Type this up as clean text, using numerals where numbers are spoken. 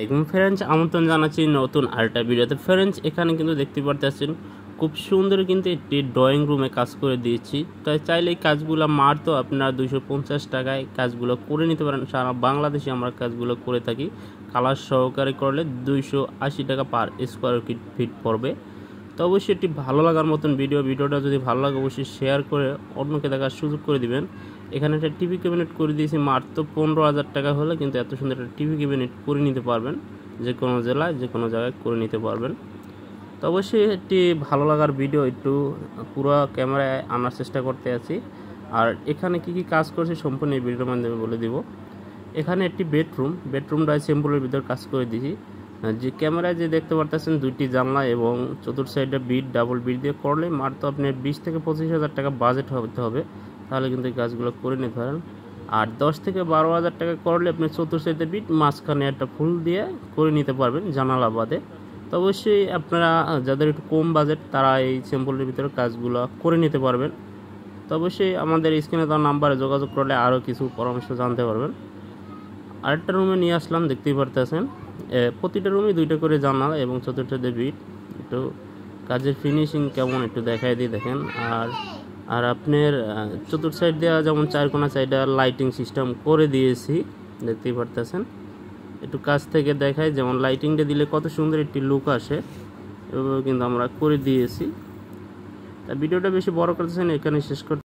এখন ফ্রেন্ডস আমন্ত্রণ জানাচ্ছি নতুন আরেকটা ভিডিওতে। ফ্রেন্ডস এখানে কিন্তু দেখতে পারতেছেন খুব সুন্দর কিন্তু একটি ড্রয়িং রুমে কাজ করে দিয়েছি। তাই চাইলে এই কাজগুলো মাত্র আপনারা 250 টাকায় কাজগুলো করে নিতে পারেন। সারা বাংলাদেশে আমরা কাজগুলো করে থাকি। কালার সহকারে করলে 280 টাকা পার স্কোয়ার ফিট পড়বে। তো অবশ্যই একটি ভালো লাগার মতন ভিডিওটা যদি ভালো লাগে অবশ্যই শেয়ার করে অন্যকে দেখার সুযোগ করে দিবেন। এখানে একটা টিভি ক্যাবিনেট করে দিয়েছি মাত্র 15,000 টাকা হলে কিন্তু এত সুন্দর একটা টিভি ক্যাবিনেট করে নিতে পারবেন। যে কোনো জেলায় যে কোনো জায়গায় করে নিতে পারবেন। তো অবশ্যই একটি ভালো লাগার ভিডিও একটু পুরো ক্যামেরায় আনার চেষ্টা করতে আছি। আর এখানে কি কাজ করছে সম্পূর্ণ এই ভিডিওর মাধ্যমে বলে দিব। এখানে একটি বেডরুমটা সিম্পলের ভিতর কাজ করে দিয়েছি। যে ক্যামেরায় যে দেখতে পারতেছেন দুইটি জানলা এবং চতুর্থ সাইডে ডাবল বিট দিয়ে করলে মাত্র আপনার 20 থেকে 25,000 টাকা বাজেট হতে হবে। তাহলে কিন্তু এই কাজগুলো করে নিতে পারেন। আর 10 থেকে 12,000 টাকা করলে আপনি চতুর্থ সাইডে বিট মাঝখানে একটা ফুল দিয়ে করে নিতে পারবেন জানালা বাদে। তো অবশ্যই আপনারা যাদের একটু কম বাজেট তারা এই সিম্পলের ভিতরে কাজগুলো করে নিতে পারবেন। তো অবশ্যই আমাদের স্ক্রিনে দেওয়া নাম্বারে যোগাযোগ করলে আরও কিছু পরামর্শ জানতে পারবেন। আরেকটা রুমে নিয়ে আসলাম, দেখতেই পারতেছেন প্রতিটা রুমে দুইটা করে জানালা এবং চতুর্থতে বিট। একটু কাজের ফিনিশিং কেমন একটু দেখাই দিই দেখেন। আর আপনার চতুর্থ সাইড দেওয়া যেমন চারকোনা সাইডে লাইটিং সিস্টেম করে দিয়েছি, দেখতেই পারতেছেন। একটু কাছ থেকে দেখাই, যেমন লাইটিংটা দিলে কত সুন্দর একটি লুক আসে এভাবে কিন্তু আমরা করে দিয়েছি। তা ভিডিওটা বেশি বড় করতেছেন, এখানে শেষ করতে